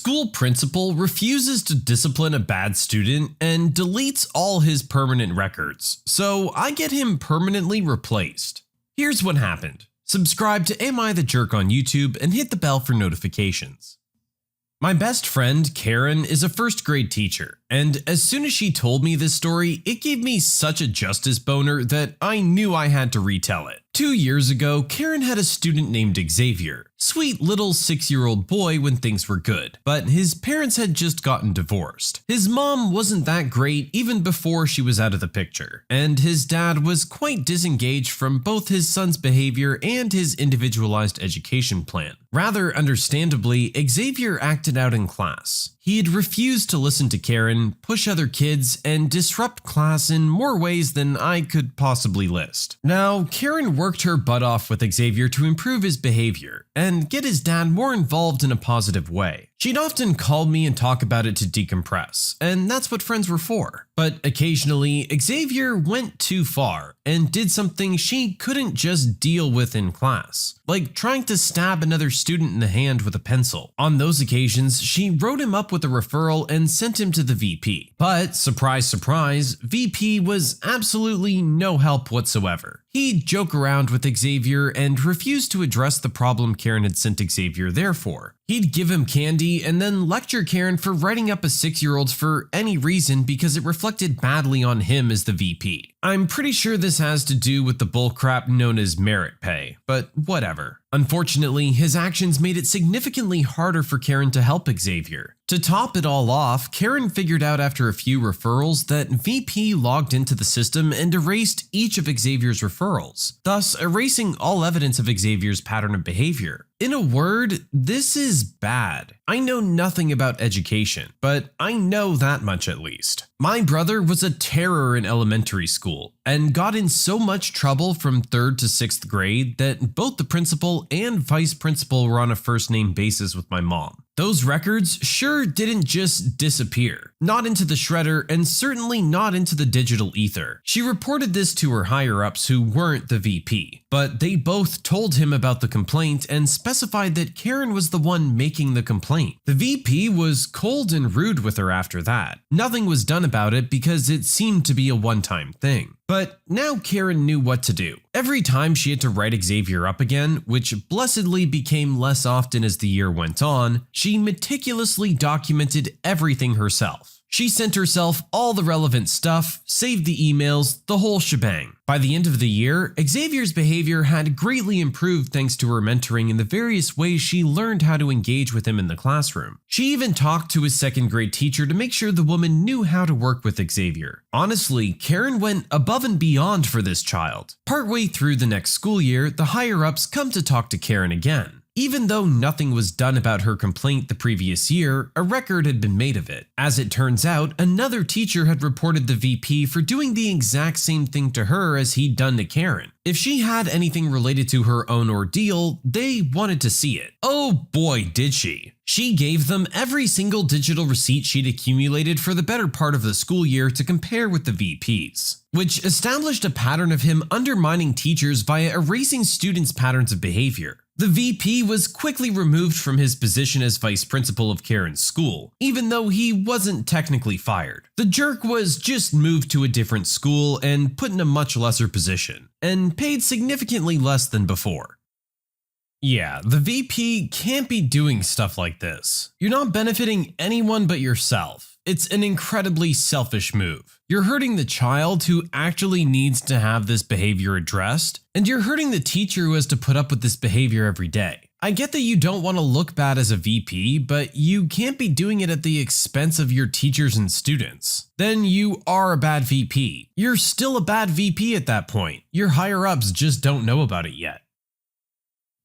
school principal refuses to discipline a bad student and deletes all his permanent records, so I get him permanently replaced. Here's what happened. Subscribe to Am I the Jerk on YouTube and hit the bell for notifications. My best friend, Karen, is a first grade teacher, and as soon as she told me this story, it gave me such a justice boner that I knew I had to retell it. 2 years ago, Karen had a student named Xavier. Sweet little 6-year-old boy when things were good, but his parents had just gotten divorced. His mom wasn't that great even before she was out of the picture, and his dad was quite disengaged from both his son's behavior and his individualized education plan. Rather understandably, Xavier acted out in class. He had refused to listen to Karen, push other kids, and disrupt class in more ways than I could possibly list. Now, Karen worked her butt off with Xavier to improve his behavior and get his dad more involved in a positive way. She'd often call me and talk about it to decompress, and that's what friends were for. But occasionally, Xavier went too far and did something she couldn't just deal with in class, like trying to stab another student in the hand with a pencil. On those occasions, she wrote him up with a referral and sent him to the VP. But surprise, surprise, VP was absolutely no help whatsoever. He'd joke around with Xavier and refuse to address the problem Karen had sent Xavier there for. He'd give him candy and then lecture Karen for writing up a 6-year-old for any reason because it reflected badly on him as the VP. I'm pretty sure this has to do with the bullcrap known as merit pay, but whatever. Unfortunately, his actions made it significantly harder for Karen to help Xavier. To top it all off, Karen figured out after a few referrals that VP logged into the system and erased each of Xavier's referrals, thus erasing all evidence of Xavier's pattern of behavior. In a word, this is bad. I know nothing about education, but I know that much at least. My brother was a terror in elementary school and got in so much trouble from 3rd to 6th grade that both the principal and vice principal were on a first-name basis with my mom. Those records sure didn't just disappear, not into the shredder and certainly not into the digital ether. She reported this to her higher-ups who weren't the VP, but they both told him about the complaint and specified that Karen was the one making the complaint. The VP was cold and rude with her after that. Nothing was done about it because it seemed to be a one-time thing. But now Karen knew what to do. Every time she had to write Xavier up again, which blessedly became less often as the year went on, she meticulously documented everything herself. She sent herself all the relevant stuff, saved the emails, the whole shebang. By the end of the year, Xavier's behavior had greatly improved thanks to her mentoring in the various ways she learned how to engage with him in the classroom. She even talked to his 2nd grade teacher to make sure the woman knew how to work with Xavier. Honestly, Karen went above and beyond for this child. Partway through the next school year, the higher-ups come to talk to Karen again. Even though nothing was done about her complaint the previous year, a record had been made of it. As it turns out, another teacher had reported the VP for doing the exact same thing to her as he'd done to Karen. If she had anything related to her own ordeal, they wanted to see it. Oh boy, did she. She gave them every single digital receipt she'd accumulated for the better part of the school year to compare with the VP's, which established a pattern of him undermining teachers via erasing students' patterns of behavior. The VP was quickly removed from his position as vice principal of Karen's school, even though he wasn't technically fired. The jerk was just moved to a different school and put in a much lesser position, and paid significantly less than before. Yeah, the VP can't be doing stuff like this. You're not benefiting anyone but yourself. It's an incredibly selfish move. You're hurting the child who actually needs to have this behavior addressed, and you're hurting the teacher who has to put up with this behavior every day. I get that you don't want to look bad as a VP, but you can't be doing it at the expense of your teachers and students. Then you are a bad VP. You're still a bad VP at that point. Your higher-ups just don't know about it yet.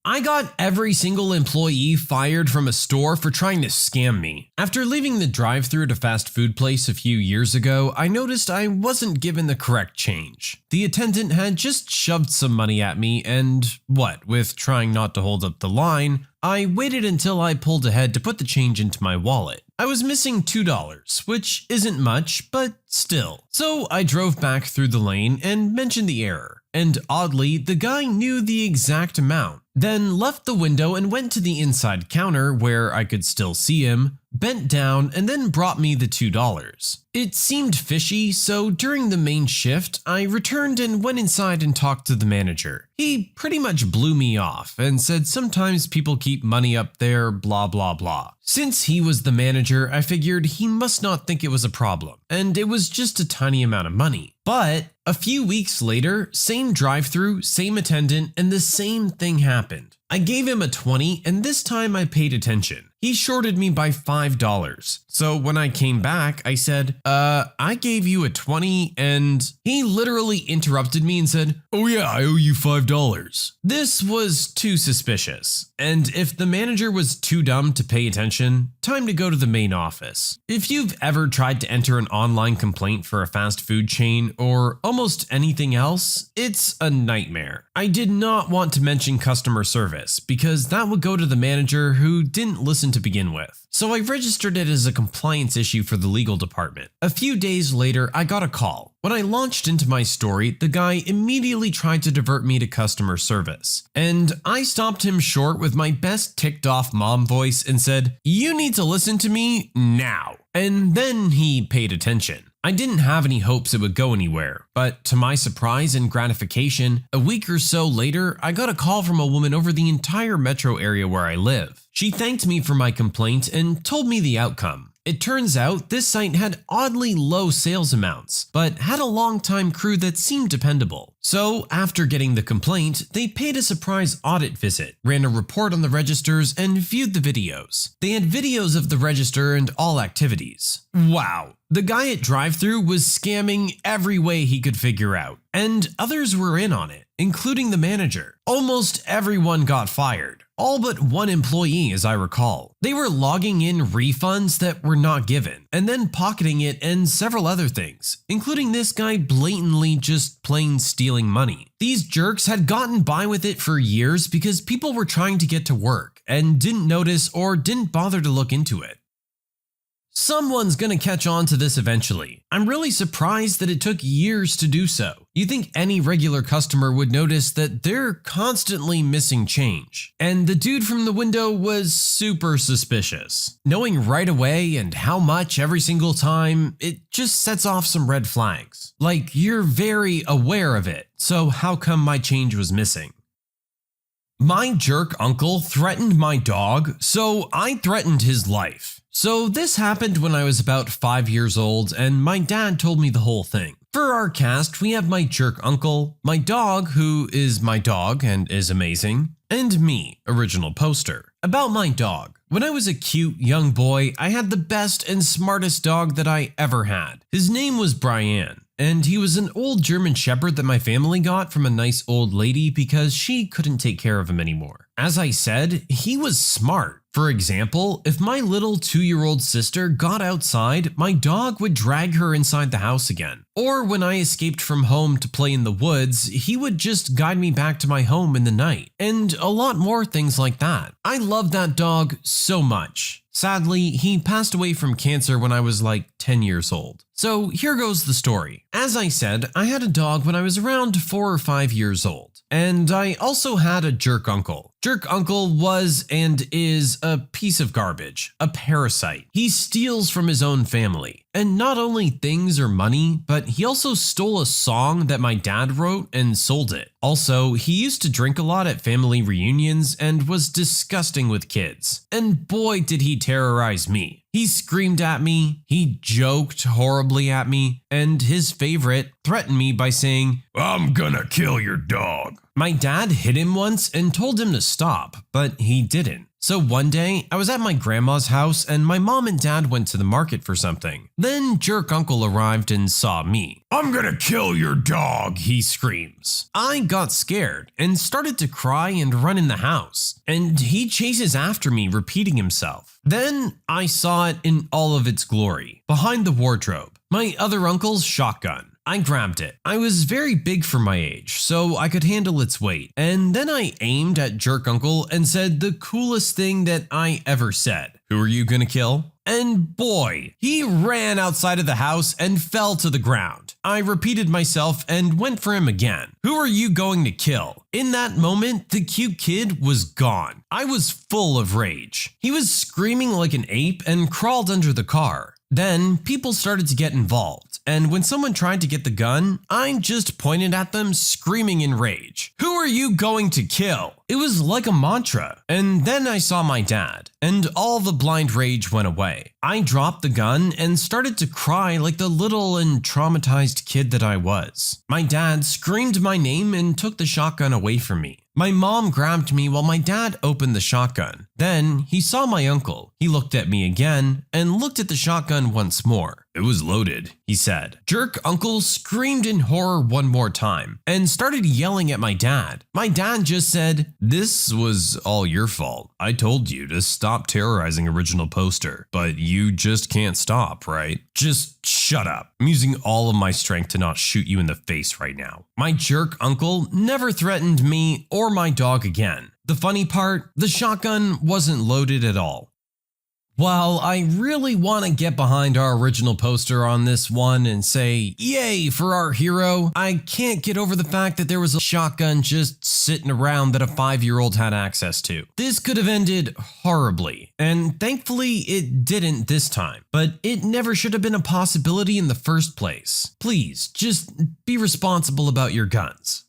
I got every single employee fired from a store for trying to scam me. After leaving the drive-thru at a fast food place a few years ago, I noticed I wasn't given the correct change. The attendant had just shoved some money at me and, what with trying not to hold up the line, I waited until I pulled ahead to put the change into my wallet. I was missing $2, which isn't much, but still. So I drove back through the lane and mentioned the error. And oddly, the guy knew the exact amount, then left the window and went to the inside counter where I could still see him, bent down, and then brought me the $2. It seemed fishy, so during the main shift, I returned and went inside and talked to the manager. He pretty much blew me off and said sometimes people keep money up there, blah blah blah. Since he was the manager, I figured he must not think it was a problem, and it was just a tiny amount of money. But a few weeks later, same drive-thru, same attendant, and the same thing happened. I gave him a 20, and this time I paid attention. He shorted me by $5. So when I came back, I said, I gave you a 20, and he literally interrupted me and said, oh yeah, I owe you $5. This was too suspicious. And if the manager was too dumb to pay attention, time to go to the main office. If you've ever tried to enter an online complaint for a fast food chain or almost anything else, it's a nightmare. I did not want to mention customer service because that would go to the manager who didn't listen to begin with. So I registered it as a compliance issue for the legal department. A few days later, I got a call. When I launched into my story, the guy immediately tried to divert me to customer service. And I stopped him short with my best ticked off mom voice and said, "You need to listen to me now." And then he paid attention. I didn't have any hopes it would go anywhere, but to my surprise and gratification, a week or so later, I got a call from a woman over the entire metro area where I live. She thanked me for my complaint and told me the outcome. It turns out this site had oddly low sales amounts, but had a long-time crew that seemed dependable. So after getting the complaint, they paid a surprise audit visit, ran a report on the registers, and viewed the videos. They had videos of the register and all activities. Wow. The guy at drive-thru was scamming every way he could figure out, and others were in on it, including the manager. Almost everyone got fired, all but one employee as I recall. They were logging in refunds that were not given, and then pocketing it and several other things, including this guy blatantly just plain stealing money. These jerks had gotten by with it for years because people were trying to get to work and didn't notice or didn't bother to look into it. Someone's gonna catch on to this eventually. I'm really surprised that it took years to do so. You think any regular customer would notice that they're constantly missing change. And the dude from the window was super suspicious. Knowing right away and how much every single time, it just sets off some red flags. Like, you're very aware of it, so how come my change was missing? My jerk uncle threatened my dog, so I threatened his life. So this happened when I was about 5 years old, and my dad told me the whole thing. For our cast, we have my jerk uncle, my dog, who is my dog and is amazing, and me, original poster. About my dog. When I was a cute young boy, I had the best and smartest dog that I ever had. His name was Brian, and he was an old German Shepherd that my family got from a nice old lady because she couldn't take care of him anymore. As I said, he was smart. For example, if my little 2-year-old sister got outside, my dog would drag her inside the house again. Or when I escaped from home to play in the woods, he would just guide me back to my home in the night. And a lot more things like that. I love that dog so much. Sadly, he passed away from cancer when I was like 10 years old. So here goes the story. As I said, I had a dog when I was around 4 or 5 years old. And I also had a jerk uncle. Jerk uncle was and is a piece of garbage, a parasite. He steals from his own family. And not only things or money, but he also stole a song that my dad wrote and sold it. Also, he used to drink a lot at family reunions and was disgusting with kids. And boy did he terrorize me. He screamed at me, he joked horribly at me, and his favorite threatened me by saying, "I'm gonna kill your dog." My dad hit him once and told him to stop, but he didn't. So one day, I was at my grandma's house and my mom and dad went to the market for something. Then jerk uncle arrived and saw me. "I'm gonna kill your dog," he screams. I got scared and started to cry and run in the house. And he chases after me, repeating himself. Then I saw it in all of its glory, behind the wardrobe. My other uncle's shotgun. I grabbed it. I was very big for my age, so I could handle its weight. And then I aimed at jerk uncle and said the coolest thing that I ever said. "Who are you gonna kill?" and boy, he ran outside of the house and fell to the ground. I repeated myself and went for him again. Who are you going to kill? In that moment, the cute kid was gone. I was full of rage. He was screaming like an ape and crawled under the car. Then people started to get involved, and when someone tried to get the gun, I just pointed at them screaming in rage. Who are you going to kill? It was like a mantra. And then I saw my dad, and all the blind rage went away. I dropped the gun and started to cry like the little and traumatized kid that I was. My dad screamed my name and took the shotgun away from me. My mom grabbed me while my dad opened the shotgun. Then he saw my uncle. He looked at me again and looked at the shotgun once more. It was loaded, he said. Jerk uncle screamed in horror one more time and started yelling at my dad. My dad just said, "This was all your fault. I told you to stop terrorizing original poster, but you just can't stop, right? Just shut up. I'm using all of my strength to not shoot you in the face right now." My jerk uncle never threatened me or my dog again. The funny part, the shotgun wasn't loaded at all. While I really want to get behind our original poster on this one and say, yay for our hero, I can't get over the fact that there was a shotgun just sitting around that a 5-year-old had access to. This could have ended horribly, and thankfully it didn't this time, but it never should have been a possibility in the first place. Please, just be responsible about your guns.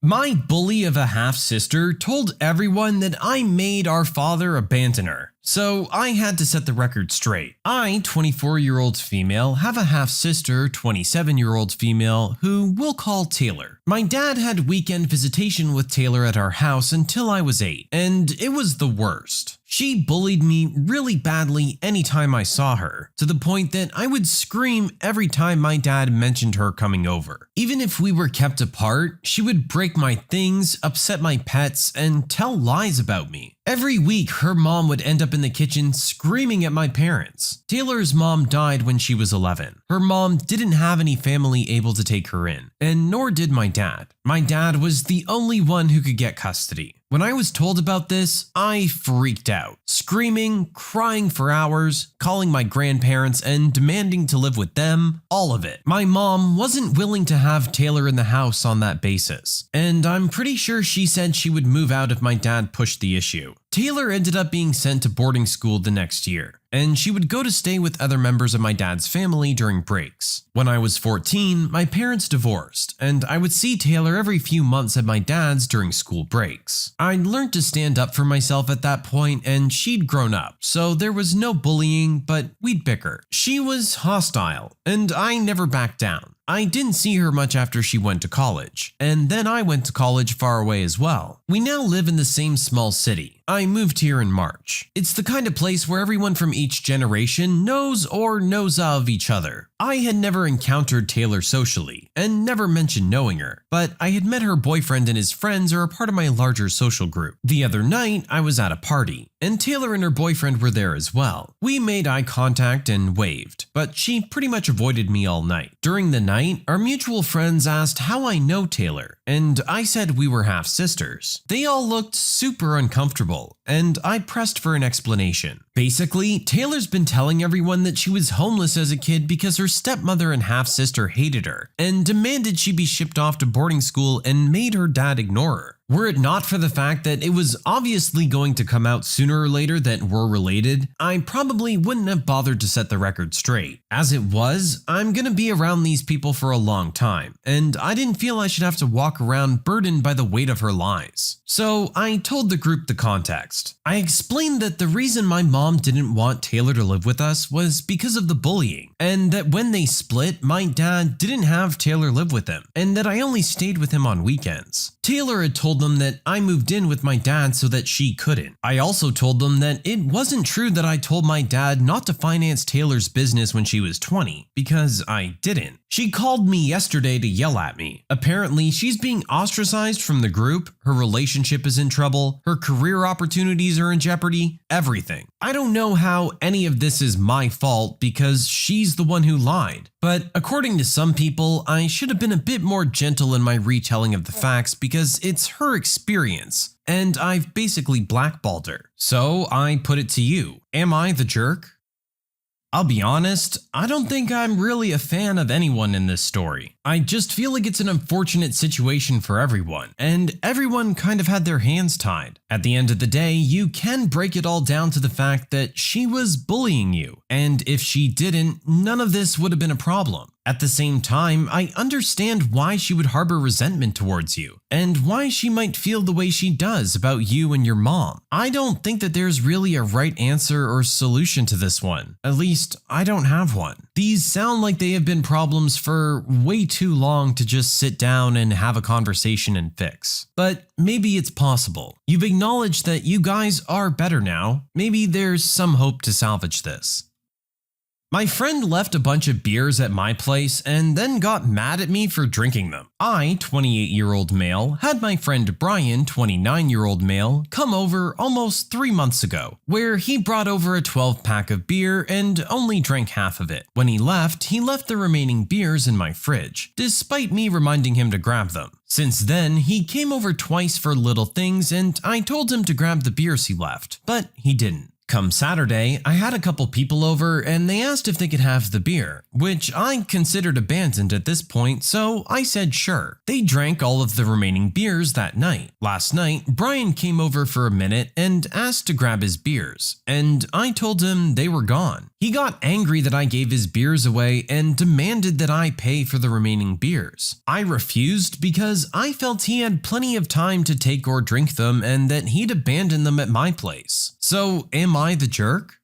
My bully of a half-sister told everyone that I made our father abandon her. So I had to set the record straight. I, 24-year-old female, have a half-sister, 27-year-old female, who we'll call Taylor. My dad had weekend visitation with Taylor at our house until I was 8, and it was the worst. She bullied me really badly anytime I saw her, to the point that I would scream every time my dad mentioned her coming over. Even if we were kept apart, she would break my things, upset my pets, and tell lies about me. Every week, her mom would end up in the kitchen screaming at my parents. Taylor's mom died when she was 11. Her mom didn't have any family able to take her in, and nor did my dad. My dad was the only one who could get custody. When I was told about this, I freaked out, screaming, crying for hours, calling my grandparents and demanding to live with them, all of it. My mom wasn't willing to have Taylor in the house on that basis, and I'm pretty sure she said she would move out if my dad pushed the issue. Taylor ended up being sent to boarding school the next year, and she would go to stay with other members of my dad's family during breaks. When I was 14, my parents divorced, and I would see Taylor every few months at my dad's during school breaks. I'd learned to stand up for myself at that point, and she'd grown up, so there was no bullying, but we'd bicker. She was hostile, and I never backed down. I didn't see her much after she went to college, and then I went to college far away as well. We now live in the same small city. I moved here in March. It's the kind of place where everyone from each generation knows or knows of each other. I had never encountered Taylor socially, and never mentioned knowing her, but I had met her boyfriend and his friends are a part of my larger social group. The other night, I was at a party, and Taylor and her boyfriend were there as well. We made eye contact and waved, but she pretty much avoided me all night. During the night, our mutual friends asked how I know Taylor, and I said we were half-sisters. They all looked super uncomfortable, and I pressed for an explanation. Basically, Taylor's been telling everyone that she was homeless as a kid because her stepmother and half-sister hated her, and demanded she be shipped off to boarding school and made her dad ignore her. Were it not for the fact that it was obviously going to come out sooner or later that we're related, I probably wouldn't have bothered to set the record straight. As it was, I'm gonna be around these people for a long time, and I didn't feel I should have to walk around burdened by the weight of her lies. So I told the group the context. I explained that the reason my mom didn't want Taylor to live with us was because of the bullying, and that when they split, my dad didn't have Taylor live with him, and that I only stayed with him on weekends. Taylor had told them that I moved in with my dad so that she couldn't. I also told them that it wasn't true that I told my dad not to finance Taylor's business when she was 20, because I didn't. She called me yesterday to yell at me. Apparently, she's being ostracized from the group, her relationship is in trouble, her career opportunities are in jeopardy, everything. I don't know how any of this is my fault because she's the one who lied. But according to some people, I should have been a bit more gentle in my retelling of the facts because it's her experience, and I've basically blackballed her. So I put it to you, am I the jerk? I'll be honest, I don't think I'm really a fan of anyone in this story. I just feel like it's an unfortunate situation for everyone, and everyone kind of had their hands tied. At the end of the day, you can break it all down to the fact that she was bullying you, and if she didn't, none of this would have been a problem. At the same time, I understand why she would harbor resentment towards you, and why she might feel the way she does about you and your mom. I don't think that there's really a right answer or solution to this one. At least, I don't have one. These sound like they have been problems for way too long to just sit down and have a conversation and fix. But maybe it's possible. You've acknowledged that you guys are better now. Maybe there's some hope to salvage this. My friend left a bunch of beers at my place and then got mad at me for drinking them. I, 28-year-old male, had my friend Brian, 29-year-old male, come over almost 3 months ago, where he brought over a 12-pack of beer and only drank half of it. When he left the remaining beers in my fridge, despite me reminding him to grab them. Since then, he came over twice for little things and I told him to grab the beers he left, but he didn't. Come Saturday, I had a couple people over and they asked if they could have the beer, which I considered abandoned at this point, so I said sure. They drank all of the remaining beers that night. Last night, Brian came over for a minute and asked to grab his beers, and I told him they were gone. He got angry that I gave his beers away and demanded that I pay for the remaining beers. I refused because I felt he had plenty of time to take or drink them and that he'd abandoned them at my place. So, am I the jerk?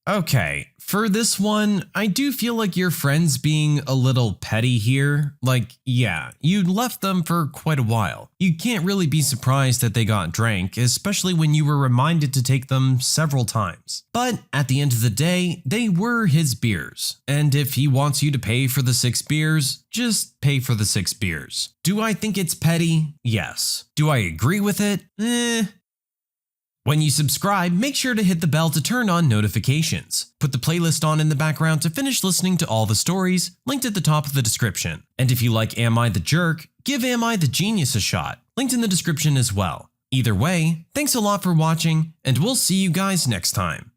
Okay, for this one, I do feel like your friend's being a little petty here. Like, yeah, you left them for quite a while. You can't really be surprised that they got drank, especially when you were reminded to take them several times. But at the end of the day, they were his beers. And if he wants you to pay for the 6 beers, just pay for the 6 beers. Do I think it's petty? Yes. Do I agree with it? When you subscribe, make sure to hit the bell to turn on notifications. Put the playlist on in the background to finish listening to all the stories, linked at the top of the description. And if you like Am I the Jerk, give Am I the Genius a shot, linked in the description as well. Either way, thanks a lot for watching, and we'll see you guys next time.